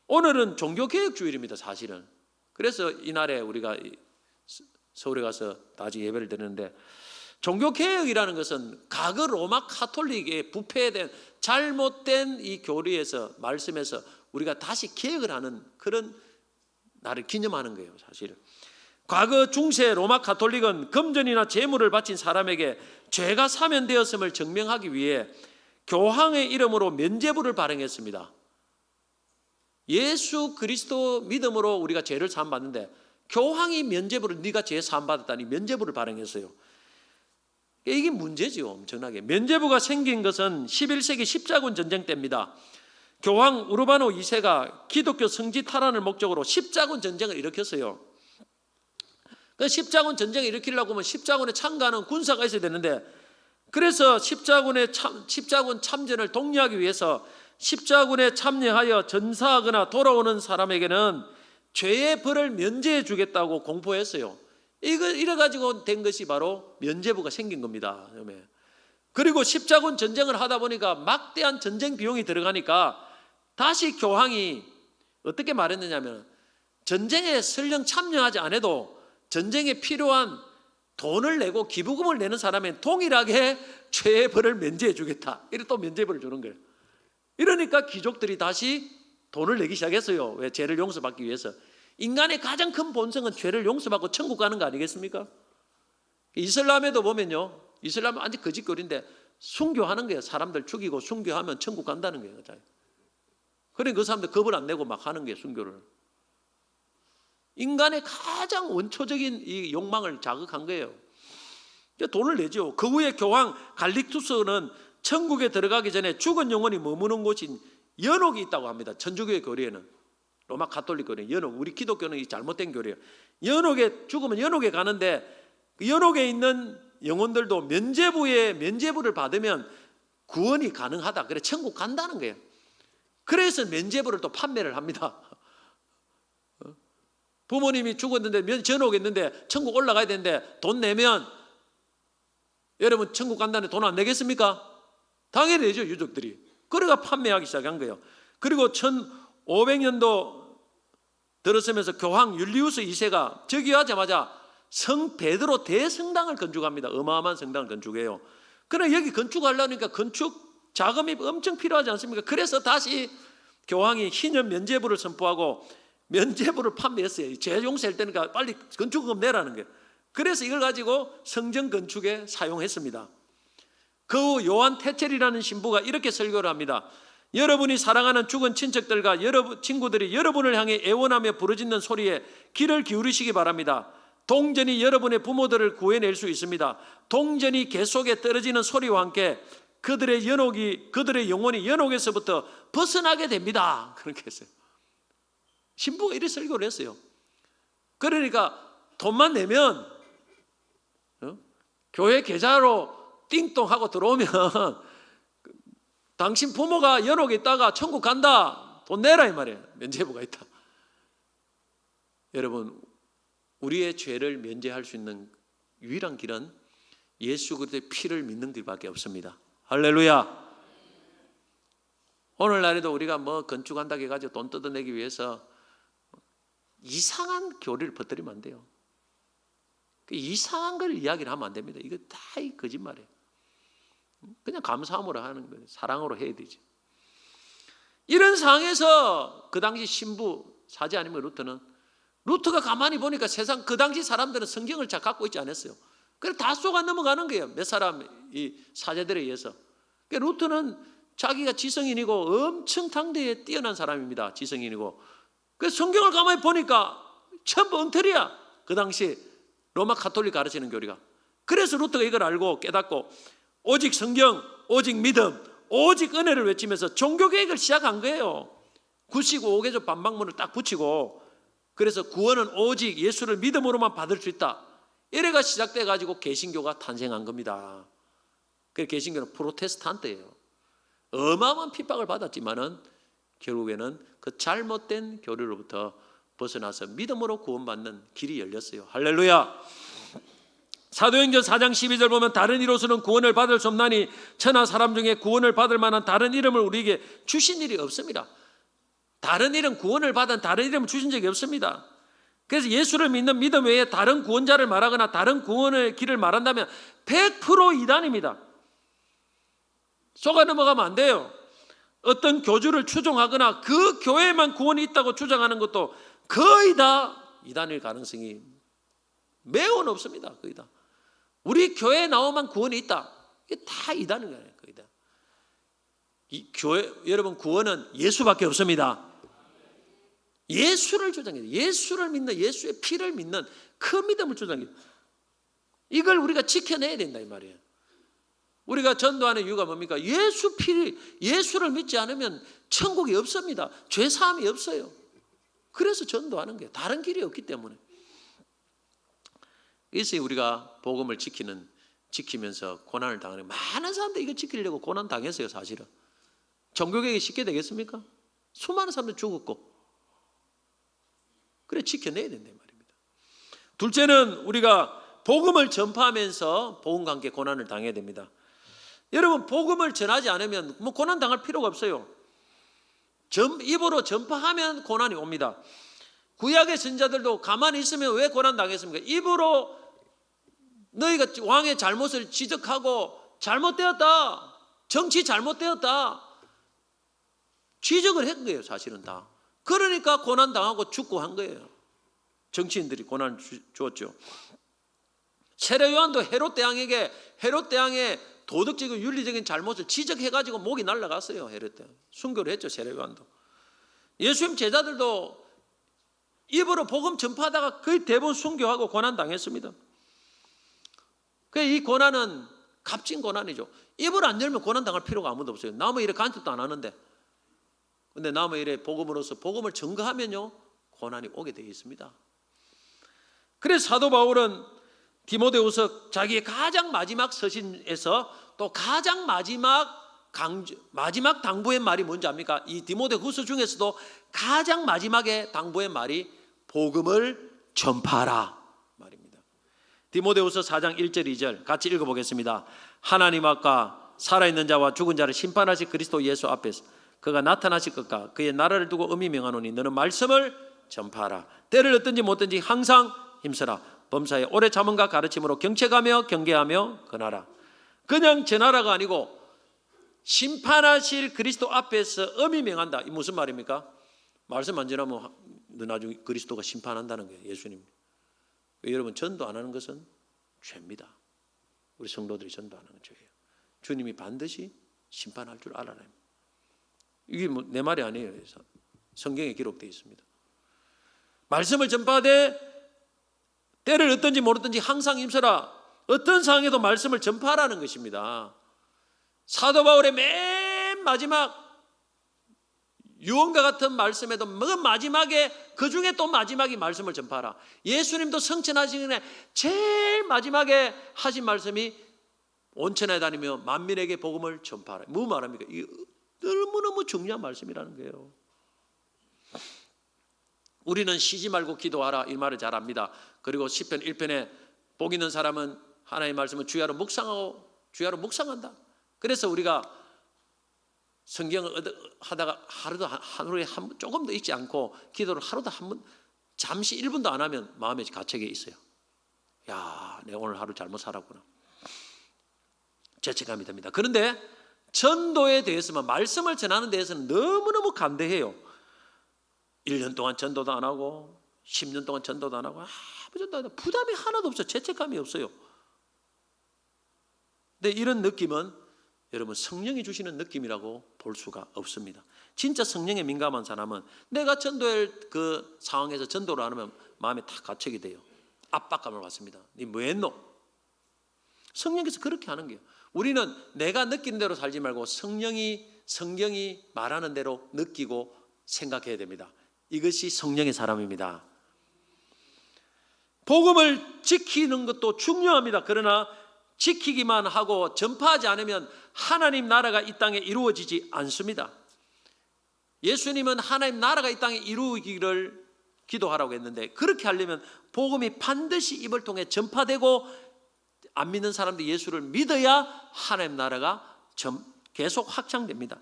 오늘은 종교개혁주일입니다, 사실은. 그래서 이날에 우리가 서울에 가서 나중에 예배를 드리는데, 종교개혁이라는 것은 과거 로마 카톨릭의 부패된 잘못된 이 교리에서 말씀에서 우리가 다시 개혁을 하는 그런 날을 기념하는 거예요, 사실은. 과거 중세 로마 카톨릭은 금전이나 재물을 바친 사람에게 죄가 사면되었음을 증명하기 위해 교황의 이름으로 면죄부를 발행했습니다. 예수 그리스도 믿음으로 우리가 죄를 사함받는데 교황이 면죄부를, 네가 죄 사함받았다니 면죄부를 발행했어요. 이게 문제죠, 엄청나게. 면죄부가 생긴 것은 11세기 십자군 전쟁 때입니다. 교황 우르바노 2세가 기독교 성지 탈환을 목적으로 십자군 전쟁을 일으켰어요. 그 십자군 전쟁을 일으키려고 하면 십자군에 참가하는 군사가 있어야 되는데, 그래서 십자군 참전을 독려하기 위해서 십자군에 참여하여 전사하거나 돌아오는 사람에게는 죄의 벌을 면제해 주겠다고 공포했어요. 이래가지고 된 것이 바로 면죄부가 생긴 겁니다. 그리고 십자군 전쟁을 하다 보니까 막대한 전쟁 비용이 들어가니까 다시 교황이 어떻게 말했느냐면, 전쟁에 설령 참여하지 않아도 전쟁에 필요한 돈을 내고 기부금을 내는 사람은 동일하게 죄의 벌을 면제해 주겠다. 이렇게 또 면죄부를 주는 거예요. 이러니까 귀족들이 다시 돈을 내기 시작했어요. 왜? 죄를 용서받기 위해서. 인간의 가장 큰 본성은 죄를 용서받고 천국 가는 거 아니겠습니까? 이슬람에도 보면요, 이슬람은 완전 거짓교리인데 순교하는 거예요. 사람들 죽이고 순교하면 천국 간다는 거예요. 그러니까 그 사람들 겁을 안 내고 막 하는 게 순교를. 인간의 가장 원초적인 이 욕망을 자극한 거예요. 돈을 내죠. 그 후에 교황 갈릭투스는 천국에 들어가기 전에 죽은 영혼이 머무는 곳인 연옥이 있다고 합니다. 천주교의 교리에는. 로마 가톨릭 교리, 연옥. 우리 기독교는 이 잘못된 교리예요. 연옥에 죽으면 연옥에 가는데 그 연옥에 있는 영혼들도 면죄부를 받으면 구원이 가능하다. 그래 천국 간다는 거예요. 그래서 면죄부를 또 판매를 합니다. 부모님이 죽었는데 전옥했는데 천국 올라가야 되는데 돈 내면 여러분 천국 간다는데 돈 안 내겠습니까? 당연히 내죠, 유족들이. 그래가 판매하기 시작한 거예요. 그리고 1500년도 들어서면서 교황 율리우스 2세가 즉위하자마자 성 베드로 대성당을 건축합니다. 어마어마한 성당을 건축해요. 그러나 여기 건축하려니까 건축 자금이 엄청 필요하지 않습니까? 그래서 다시 교황이 희년 면죄부를 선포하고 면죄부를 판매했어요. 죄 용서할 때니까 빨리 건축금 내라는 거예요. 그래서 이걸 가지고 성전 건축에 사용했습니다. 그 후 요한 테첼이라는 신부가 이렇게 설교를 합니다. 여러분이 사랑하는 죽은 친척들과 친구들이 여러분을 향해 애원하며 부르짖는 소리에 귀를 기울이시기 바랍니다. 동전이 여러분의 부모들을 구해낼 수 있습니다. 동전이 개 속에 떨어지는 소리와 함께 그들의 영혼이 연옥에서부터 벗어나게 됩니다. 그렇게 했어요. 신부가 이렇게 설교를 했어요. 그러니까 돈만 내면 교회 계좌로 띵동하고 들어오면 당신 부모가 연옥에 있다가 천국 간다. 돈 내라 이 말이에요. 면죄부가 있다. 여러분, 우리의 죄를 면제할 수 있는 유일한 길은 예수 그리스도의 피를 믿는 길밖에 없습니다. 할렐루야. 오늘날에도 우리가 뭐 건축한다고 해가지고 돈 뜯어내기 위해서 이상한 교리를 퍼뜨리면 안 돼요. 이상한 걸 이야기를 하면 안 됩니다. 이거 다 거짓말이에요. 그냥 감사함으로 하는 거예요. 사랑으로 해야 되지. 이런 상황에서 그 당시 신부 사제 아니면 루터가 가만히 보니까 세상 그 당시 사람들은 성경을 잘 갖고 있지 않았어요. 그래서 다 쏘가 넘어가는 거예요. 몇 사람 이 사제들에 의해서. 그러니까 루터는 자기가 지성인이고 엄청 당대에 뛰어난 사람입니다. 지성인이고. 그래서 성경을 가만히 보니까 전부 엉터리야. 그 당시 로마 가톨릭 가르치는 교리가. 그래서 루터가 이걸 알고 깨닫고 오직 성경, 오직 믿음, 오직 은혜를 외치면서 종교개혁을 시작한 거예요. 95개조 반박문을 딱 붙이고, 그래서 구원은 오직 예수를 믿음으로만 받을 수 있다. 이래가 시작돼 가지고 개신교가 탄생한 겁니다. 그 개신교는 프로테스탄트예요. 어마어마한 핍박을 받았지만은 결국에는 그 잘못된 교리로부터 벗어나서 믿음으로 구원받는 길이 열렸어요. 할렐루야. 사도행전 4장 12절 보면 다른 이로서는 구원을 받을 수 없나니 천하 사람 중에 구원을 받을 만한 다른 이름을 우리에게 주신 일이 없습니다. 다른 이름, 구원을 받은 다른 이름을 주신 적이 없습니다. 그래서 예수를 믿는 믿음 외에 다른 구원자를 말하거나 다른 구원의 길을 말한다면 100% 이단입니다. 속아 넘어가면 안 돼요. 어떤 교주를 추종하거나 그 교회에만 구원이 있다고 주장하는 것도 거의 다 이단일 가능성이 매우 높습니다. 거의 다. 우리 교회에 나오면 구원이 있다. 이게 다 이단인 거예요. 거의 다. 이 교회, 여러분, 구원은 예수밖에 없습니다. 예수를 주장해요. 예수를 믿는, 예수의 피를 믿는 그 믿음을 주장해요. 이걸 우리가 지켜내야 된다 이 말이에요. 우리가 전도하는 이유가 뭡니까? 예수를 믿지 않으면 천국이 없습니다. 죄 사함이 없어요. 그래서 전도하는 거예요. 다른 길이 없기 때문에. 그래서 우리가 복음을 지키면서 고난을 당하는, 많은 사람들이 이거 지키려고 고난 당했어요. 사실은 종교개혁이 쉽게 되겠습니까? 수많은 사람들 죽었고. 그래 지켜내야 된다 말입니다. 둘째는 우리가 복음을 전파하면서 복음과 함께 고난을 당해야 됩니다. 여러분, 복음을 전하지 않으면 뭐 고난 당할 필요가 없어요. 입으로 전파하면 고난이 옵니다. 구약의 선지자들도 가만히 있으면 왜 고난 당했습니까? 입으로 너희가 왕의 잘못을 지적하고 잘못되었다, 정치 잘못되었다 지적을 한 거예요. 사실은 다. 그러니까 고난 당하고 죽고 한 거예요. 정치인들이 고난을 주었죠. 세례 요한도 헤롯 대왕의 도덕적이고 윤리적인 잘못을 지적해가지고 목이 날아갔어요. 헤롯 대왕 순교를 했죠. 세례 요한도. 예수님 제자들도 입으로 복음 전파하다가 거의 대부분 순교하고 고난 당했습니다. 이 고난은 값진 고난이죠. 입을 안 열면 고난 당할 필요가 아무도 없어요. 남의 일에 간섭도 안 하는데. 근데 남의 일에 복음으로서 복음을 전가하면요 고난이 오게 되어 있습니다. 그래서 사도 바울은 디모데후서 자기의 가장 마지막 서신에서 또 가장 마지막 당부의 말이 뭔지 압니까? 이 디모데후서 중에서도 가장 마지막에 당부의 말이 복음을 전파하라 말입니다. 디모데후서 4장 1절 2절 같이 읽어보겠습니다. 하나님 앞과 살아있는 자와 죽은 자를 심판하실 그리스도 예수 앞에서 그가 나타나실 것과 그의 나라를 두고 엄히 명하노니 너는 말씀을 전파하라. 때를 얻든지 못든지 항상 힘쓰라. 범사에 오래 참음과 가르침으로 경책하며 경계하며 권하라. 그냥 전하라가 아니고 심판하실 그리스도 앞에서 엄히 명한다. 이 무슨 말입니까? 말씀 안 전하면 나중에 그리스도가 심판한다는 거예요. 예수님. 여러분, 전도 안 하는 것은 죄입니다. 우리 성도들이 전도 안 하는 죄예요. 주님이 반드시 심판할 줄 알아야 합니다. 이게 뭐 내 말이 아니에요. 성경에 기록되어 있습니다. 말씀을 전파하되 때를 얻든지 모르든지 항상 힘써라. 어떤 상황에도 말씀을 전파하라는 것입니다. 사도 바울의 맨 마지막 유언과 같은 말씀에도 맨 마지막에 그 중에 또 마지막이 말씀을 전파하라. 예수님도 성천하시기 전에 제일 마지막에 하신 말씀이 온천에 다니며 만민에게 복음을 전파하라. 뭐 말합니까? 이게 너무너무 중요한 말씀이라는 거예요. 우리는 쉬지 말고 기도하라 이 말을 잘 압니다. 그리고 시편 1편에 복 있는 사람은 하나님의 말씀을 주야로 묵상하고 주야로 묵상한다. 그래서 우리가 성경을 하다가 하루에 조금 더 읽지 않고 기도를 하루도 한 번 잠시 1분도 안 하면 마음에 가책이 있어요. 야, 내가 오늘 하루 잘못 살았구나. 죄책감이 듭니다. 그런데 전도에 대해서만, 말씀을 전하는 데에서는 너무너무 간대해요. 1년 동안 전도도 안 하고 10년 동안 전도도 안 하고 부담이 하나도 없어요. 죄책감이 없어요. 근데 이런 느낌은 여러분 성령이 주시는 느낌이라고 볼 수가 없습니다. 진짜 성령에 민감한 사람은 내가 전도할 그 상황에서 전도를 안 하면 마음에 다 가책이 돼요. 압박감을 받습니다. 니 뭐 했노? 성령께서 그렇게 하는 거예요. 우리는 내가 느끼는 대로 살지 말고 성경이 말하는 대로 느끼고 생각해야 됩니다. 이것이 성령의 사람입니다. 복음을 지키는 것도 중요합니다. 그러나 지키기만 하고 전파하지 않으면 하나님 나라가 이 땅에 이루어지지 않습니다. 예수님은 하나님 나라가 이 땅에 이루어지기를 기도하라고 했는데, 그렇게 하려면 복음이 반드시 입을 통해 전파되고 안 믿는 사람들이 예수를 믿어야 하나님 나라가 계속 확장됩니다.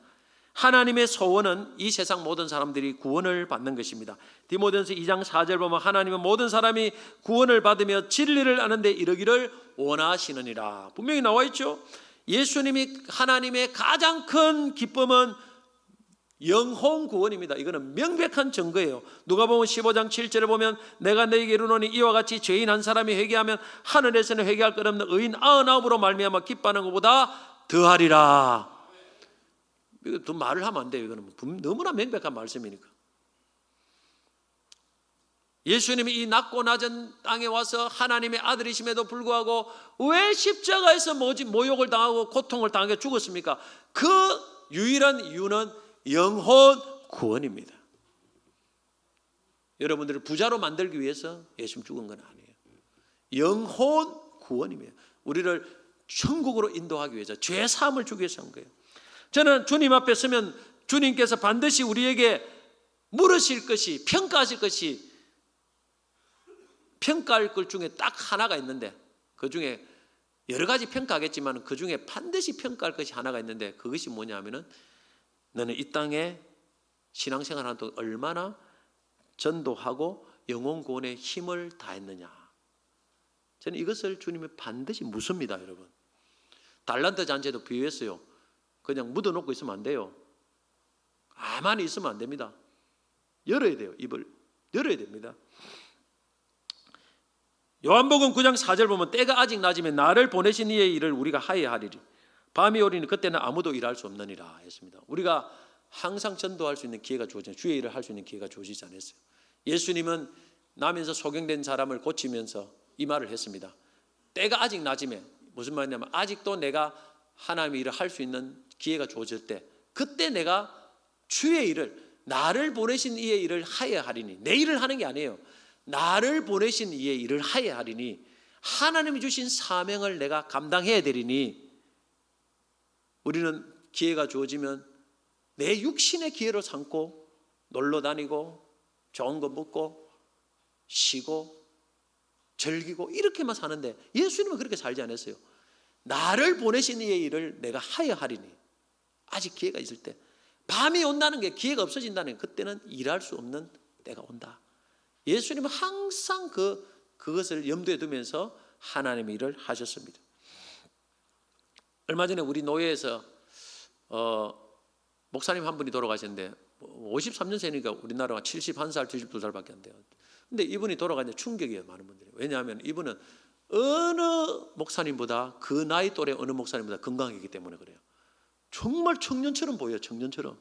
하나님의 소원은 이 세상 모든 사람들이 구원을 받는 것입니다. 디모데전서 2장 4절 보면 하나님은 모든 사람이 구원을 받으며 진리를 아는 데 이르기를 원하시느니라. 분명히 나와 있죠. 예수님이 하나님의 가장 큰 기쁨은 영혼 구원입니다. 이거는 명백한 증거예요. 누가복음 15장 7절에 보면 내가 너희에게 이르노니 이와 같이 죄인 한 사람이 회개하면 하늘에서는 회개할 것 없는 의인 99으로 말미암아 기뻐하는 것보다 더하리라. 이거 더 말을 하면 안 돼요. 이거는 너무나 명백한 말씀이니까. 예수님이 이 낮고 낮은 땅에 와서 하나님의 아들이심에도 불구하고 왜 십자가에서 모욕을 당하고 고통을 당하게 죽었습니까? 그 유일한 이유는 영혼 구원입니다. 여러분들을 부자로 만들기 위해서 예수님 죽은 건 아니에요. 영혼 구원입니다. 우리를 천국으로 인도하기 위해서, 죄 사함을 주기 위해서 한 거예요. 저는 주님 앞에 서면 주님께서 반드시 우리에게 물으실 것이, 평가하실 것이, 평가할 것 중에 딱 하나가 있는데, 그 중에 여러 가지 평가하겠지만 그 중에 반드시 평가할 것이 하나가 있는데, 그것이 뭐냐 하면은 너는 이 땅에 신앙생활 하는 동안 얼마나 전도하고 영혼 구원에 힘을 다했느냐. 저는 이것을 주님이 반드시 묻습니다. 여러분, 달란트 잔치에도 비유했어요. 그냥 묻어놓고 있으면 안 돼요. 가만히 있으면 안 됩니다. 열어야 돼요. 입을 열어야 됩니다. 요한복음 9장 4절 보면 때가 아직 낮으면 나를 보내신 이의 일을 우리가 하여야 하리리. 밤이 오리니 그때는 아무도 일할 수 없느니라 했습니다. 우리가 항상 전도할 수 있는 기회가 주어지잖아요. 주의 일을 할 수 있는 기회가 주어지지 않았어요. 예수님은 나면서 소경된 사람을 고치면서 이 말을 했습니다. 때가 아직 낮으면, 무슨 말이냐면 아직도 내가 하나님의 일을 할 수 있는 기회가 주어질 때, 그때 내가 주의 일을, 나를 보내신 이의 일을 하여야 하리니, 내 일을 하는 게 아니에요. 나를 보내신 이의 일을 하여야 하리니, 하나님이 주신 사명을 내가 감당해야 되리니, 우리는 기회가 주어지면 내 육신의 기회로 삼고 놀러 다니고 좋은 거 먹고 쉬고 즐기고 이렇게만 사는데, 예수님은 그렇게 살지 않았어요. 나를 보내신 이의 일을 내가 하여 하리니, 아직 기회가 있을 때, 밤이 온다는 게 기회가 없어진다는 게, 그때는 일할 수 없는 때가 온다. 예수님은 항상 그것을 염두에 두면서 하나님의 일을 하셨습니다. 얼마 전에 우리 노예에서 목사님 한 분이 돌아가셨는데 53년생이니까 우리나라가 71살, 72살밖에 안 돼요. 근데 이분이 돌아가는데 충격이에요, 많은 분들이. 왜냐하면 이분은 어느 목사님보다, 그 나이 또래 어느 목사님보다 건강이기 때문에 그래요. 정말 청년처럼 보여요. 청년처럼.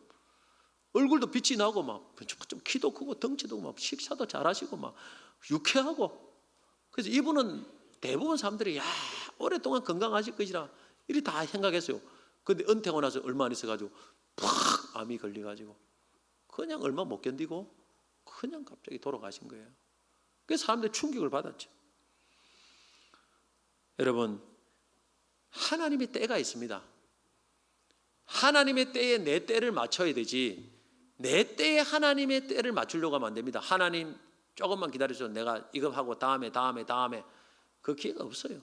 얼굴도 빛이 나고 막 좀 키도 크고 덩치도 막 식사도 잘하시고 막 유쾌하고. 그래서 이분은 대부분 사람들이 야, 오랫동안 건강하실 것이라 이리 다 생각했어요. 근데 은퇴하고 나서 얼마 안 있어가지고 팍 암이 걸려가지고 그냥 얼마 못 견디고 그냥 갑자기 돌아가신 거예요. 그래서 사람들이 충격을 받았죠. 여러분, 하나님의 때가 있습니다. 하나님의 때에 내 때를 맞춰야 되지, 내 때에 하나님의 때를 맞추려고 하면 안 됩니다. 하나님 조금만 기다려줘, 내가 이거 하고 다음에 그 기회가 없어요.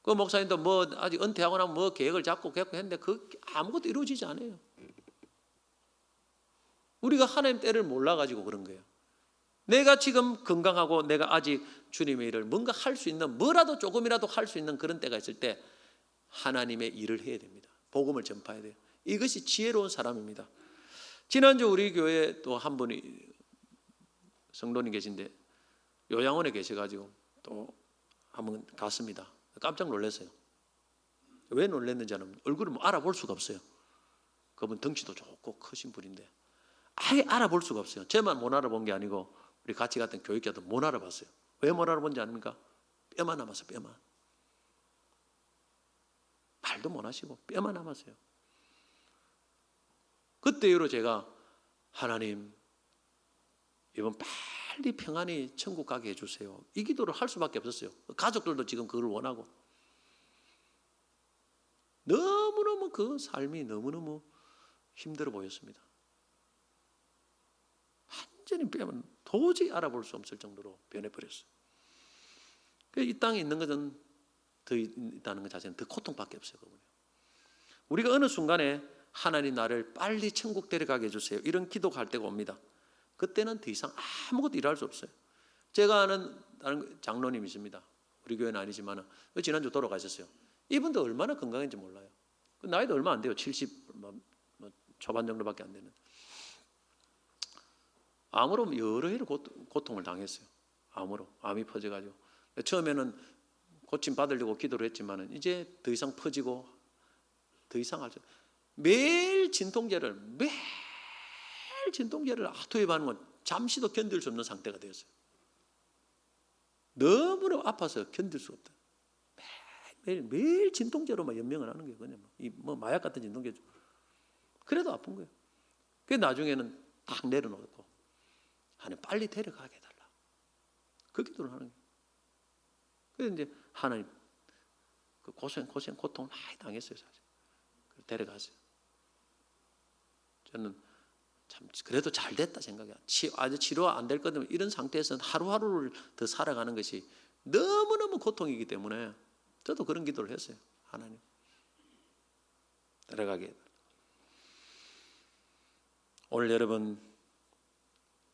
그 목사님도 뭐 아직 은퇴하고 나면 뭐 계획을 잡고 했는데 그 아무것도 이루어지지 않아요. 우리가 하나님 때를 몰라가지고 그런 거예요. 내가 지금 건강하고 내가 아직 주님의 일을 뭔가 할 수 있는, 뭐라도 조금이라도 할 수 있는 그런 때가 있을 때 하나님의 일을 해야 됩니다. 복음을 전파해야 돼요. 이것이 지혜로운 사람입니다. 지난주 우리 교회에 또 한 분이 성도님 계신데 요양원에 계셔가지고 또 한번 갔습니다. 깜짝 놀랐어요. 왜 놀랐는지 아는, 얼굴을 뭐 알아볼 수가 없어요. 그분 덩치도 좋고 크신 분인데 아예 알아볼 수가 없어요. 저만 못 알아본 게 아니고 우리 같이 갔던 교육자도 못 알아봤어요. 왜 못 알아본지 아닙니까? 뼈만 남았어요. 뼈만. 말도 못 하시고 뼈만 남았어요. 그때 이후로 제가 하나님, 이번 빨리 평안히 천국 가게 해주세요, 이 기도를 할 수밖에 없었어요. 가족들도 지금 그걸 원하고. 너무너무 그 삶이 너무너무 힘들어 보였습니다. 완전히 빼면 도저히 알아볼 수 없을 정도로 변해버렸어요. 이 땅에 있는 것은 더 있다는 것 자체는 더 고통밖에 없어요. 우리가 어느 순간에 하나님 나를 빨리 천국 데려가게 해주세요, 이런 기도할 때가 옵니다. 그때는 더 이상 아무것도 일할 수 없어요. 제가 아는 다른 장로님 있습니다. 우리 교회는 아니지만 지난주 돌아가셨어요. 이분도 얼마나 건강한지 몰라요. 나이도 얼마 안 돼요. 70 초반 정도밖에 안 되는. 암으로 여러 해를 고통을 당했어요. 암이 퍼져가지고 처음에는 고침 받으려고 기도를 했지만 이제 더 이상 퍼지고 더 이상 할 수 없어요. 매일 진통제를 투입하는 건 잠시도 견딜 수 없는 상태가 되었어요. 너무나 아파서 견딜 수 없다. 매일 진통제로만 연명을 하는 거예요. 그냥 뭐 마약 같은 진통제죠. 그래도 아픈 거예요. 그래서 나중에는 딱 내려놓고 하나님 빨리 데려가게 해달라, 그 기도를 하는 거예요. 그래서 이제 하나님 그 고통을 많이 당했어요. 사실 데려갔어요. 저는 참 그래도 잘 됐다 생각해요. 아주 치료 안 될 것 같으면 이런 상태에서는 하루하루를 더 살아가는 것이 너무너무 고통이기 때문에 저도 그런 기도를 했어요. 하나님 데려가게. 오늘 여러분,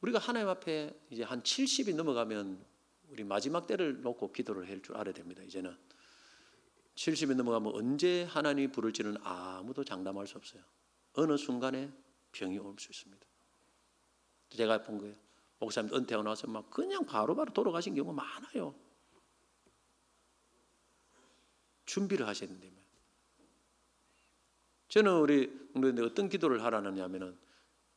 우리가 하나님 앞에 이제 한 70이 넘어가면 우리 마지막 때를 놓고 기도를 할 줄 알아야 됩니다. 이제는 70이 넘어가면 언제 하나님이 부를지는 아무도 장담할 수 없어요. 어느 순간에 병이 올 수 있습니다. 제가 본 거예요. 목사님 은퇴하고 나서 막 그냥 바로바로 돌아가신 경우가 많아요. 준비를 하셔야 된다면. 저는 우리 공동체 어떤 기도를 하라느냐면은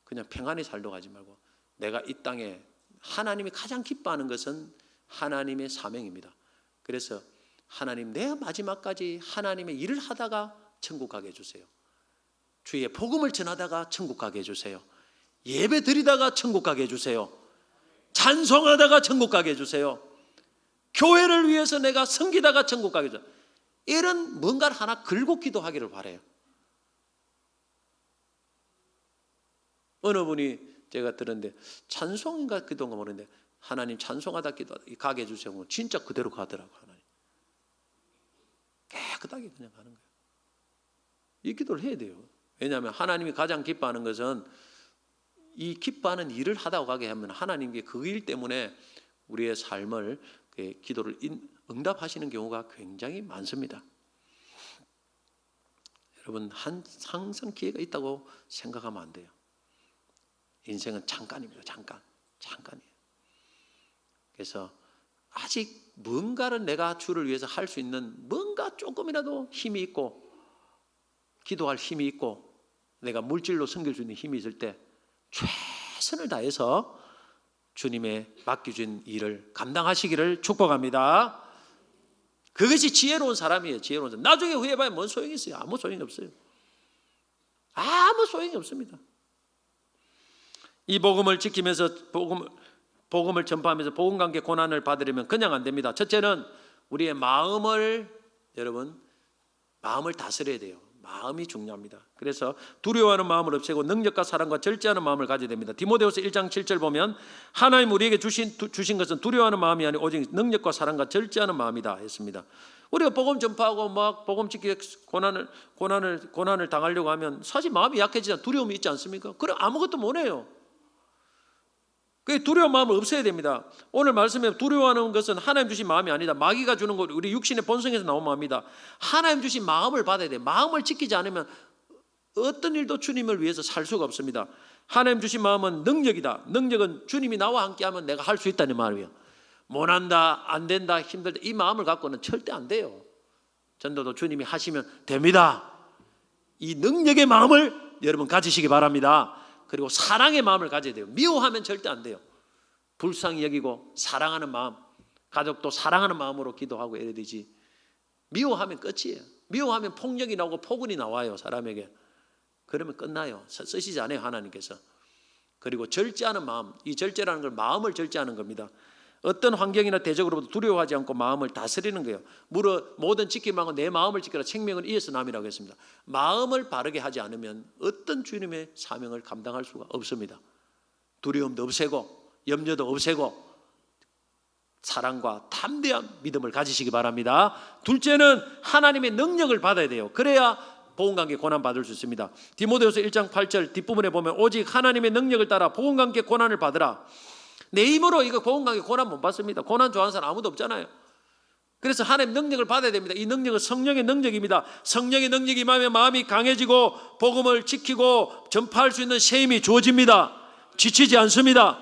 그냥 평안히 살려고 하지 말고, 내가 이 땅에 하나님이 가장 기뻐하는 것은 하나님의 사명입니다. 그래서 하나님, 내 마지막까지 하나님의 일을 하다가 천국 가게 해주세요. 주의 복음을 전하다가 천국 가게 해주세요. 예배 드리다가 천국 가게 해주세요. 찬송하다가 천국 가게 해주세요. 교회를 위해서 내가 섬기다가 천국 가게 해주세요. 이런 뭔가를 하나 걸고 기도하기를 바라요. 어느 분이 제가 들었는데 찬송인가 기도인가 모르는데 하나님 찬송하다 기도 가게 해주세요. 진짜 그대로 가더라고요. 하나님 깨끗하게 그냥 가는 거예요. 이 기도를 해야 돼요. 왜냐하면 하나님이 가장 기뻐하는 것은 이 기뻐하는 일을 하다가 가게 하면 하나님께 그 일 때문에 우리의 삶을 기도를 응답하시는 경우가 굉장히 많습니다. 여러분, 항상 기회가 있다고 생각하면 안 돼요. 인생은 잠깐입니다. 잠깐이에요. 그래서 아직 뭔가를 내가 주를 위해서 할 수 있는 뭔가 조금이라도 힘이 있고 기도할 힘이 있고 내가 물질로 섬길 수 있는 힘이 있을 때 최선을 다해서 주님의 맡겨준 일을 감당하시기를 축복합니다. 그것이 지혜로운 사람이에요. 지혜로운 사람. 나중에 후회해봐야 뭔 소용이 있어요? 아무 소용이 없어요. 아무 소용이 없습니다. 이 복음을 지키면서 복음을 전파하면서 복음관계 고난을 받으려면 그냥 안 됩니다. 첫째는 우리의 마음을 다스려야 돼요. 마음이 중요합니다. 그래서 두려워하는 마음을 없애고 능력과 사랑과 절제하는 마음을 가져야 됩니다. 디모데후서 1장 7절 보면 하나님 우리에게 주신 것은 두려워하는 마음이 아니고 오직 능력과 사랑과 절제하는 마음이다 했습니다. 우리가 복음 전파하고 막 복음 지키기 고난을 당하려고 하면 사실 마음이 약해지잖아요. 두려움이 있지 않습니까? 그럼 아무것도 못 해요. 그 두려운 마음을 없애야 됩니다. 오늘 말씀에 두려워하는 것은 하나님 주신 마음이 아니다. 마귀가 주는 것, 우리 육신의 본성에서 나온 마음이다. 하나님 주신 마음을 받아야 돼요. 마음을 지키지 않으면 어떤 일도 주님을 위해서 살 수가 없습니다. 하나님 주신 마음은 능력이다. 능력은 주님이 나와 함께하면 내가 할 수 있다는 말이에요. 못한다, 안 된다, 힘들다, 이 마음을 갖고는 절대 안 돼요. 전도도 주님이 하시면 됩니다. 이 능력의 마음을 여러분 가지시기 바랍니다. 그리고 사랑의 마음을 가져야 돼요. 미워하면 절대 안 돼요. 불쌍히 여기고 사랑하는 마음, 가족도 사랑하는 마음으로 기도하고 이래야 되지. 미워하면 끝이에요. 미워하면 폭력이 나오고 폭언이 나와요. 사람에게. 그러면 끝나요. 쓰시지 않아요. 하나님께서. 그리고 절제하는 마음, 이 절제라는 걸 마음을 절제하는 겁니다. 어떤 환경이나 대적으로부터 두려워하지 않고 마음을 다스리는 거예요. 모든 지킴망은 내 마음을 지켜라. 생명은 이에서 남이라고 했습니다. 마음을 바르게 하지 않으면 어떤 주님의 사명을 감당할 수가 없습니다. 두려움도 없애고 염려도 없애고 사랑과 담대한 믿음을 가지시기 바랍니다. 둘째는 하나님의 능력을 받아야 돼요. 그래야 복음과 고난 받을 수 있습니다. 디모데후서 1장 8절 뒷부분에 보면 오직 하나님의 능력을 따라 복음과 고난을 받으라. 내 힘으로 이거 복음과 고난 못 받습니다. 고난 좋아하는 사람 아무도 없잖아요. 그래서 하나님 능력을 받아야 됩니다. 이 능력은 성령의 능력입니다. 성령의 능력이 임하면 마음이 강해지고 복음을 지키고 전파할 수 있는 새 힘이 주어집니다. 지치지 않습니다.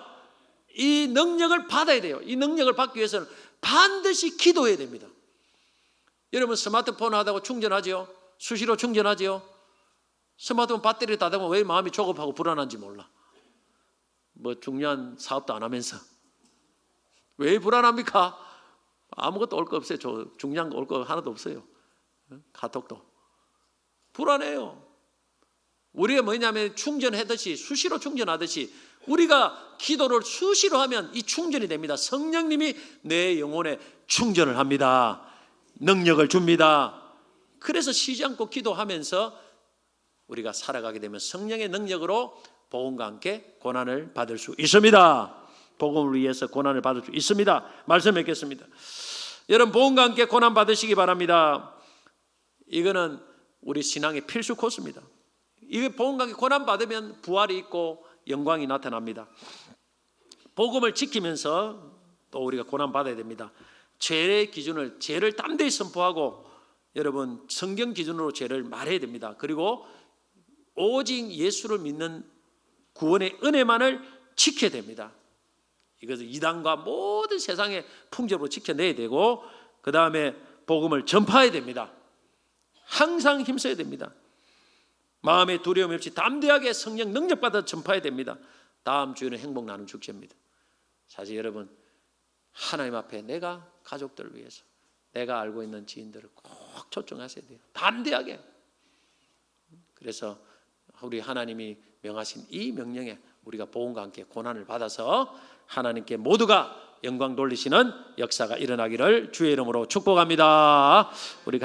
이 능력을 받아야 돼요. 이 능력을 받기 위해서는 반드시 기도해야 됩니다. 여러분 스마트폰 하다가 충전하죠? 수시로 충전하죠? 스마트폰 배터리 다 되면 왜 마음이 조급하고 불안한지 몰라. 뭐 중요한 사업도 안 하면서 왜 불안합니까? 아무것도 올 거 없어요. 저 중요한 거 올 거 하나도 없어요. 카톡도 불안해요. 우리가 뭐냐면 충전하듯이 수시로 충전하듯이 우리가 기도를 수시로 하면 이 충전이 됩니다. 성령님이 내 영혼에 충전을 합니다. 능력을 줍니다. 그래서 쉬지 않고 기도하면서 우리가 살아가게 되면 성령의 능력으로 복음과 함께 고난을 받을 수 있습니다. 복음을 위해서 고난을 받을 수 있습니다. 말씀 맺겠습니다. 여러분 복음과 함께 고난 받으시기 바랍니다. 이거는 우리 신앙의 필수 코스입니다. 이게 복음과 함께 고난 받으면 부활이 있고 영광이 나타납니다. 복음을 지키면서 또 우리가 고난 받아야 됩니다. 죄의 기준을 죄를 담대히 선포하고 여러분 성경 기준으로 죄를 말해야 됩니다. 그리고 오직 예수를 믿는 구원의 은혜만을 지켜야 됩니다. 이것을 이단과 모든 세상의 풍조로 지켜내야 되고 그 다음에 복음을 전파해야 됩니다. 항상 힘써야 됩니다. 마음의 두려움 없이 담대하게 성령 능력받아 전파해야 됩니다. 다음 주에는 행복 나눔 축제입니다. 사실 여러분 하나님 앞에 내가 가족들을 위해서 내가 알고 있는 지인들을 꼭 초청하셔야 돼요. 담대하게. 그래서 우리 하나님이 명하신 이 명령에 우리가 복음과 함께 고난을 받아서 하나님께 모두가 영광 돌리시는 역사가 일어나기를 주의 이름으로 축복합니다. 우리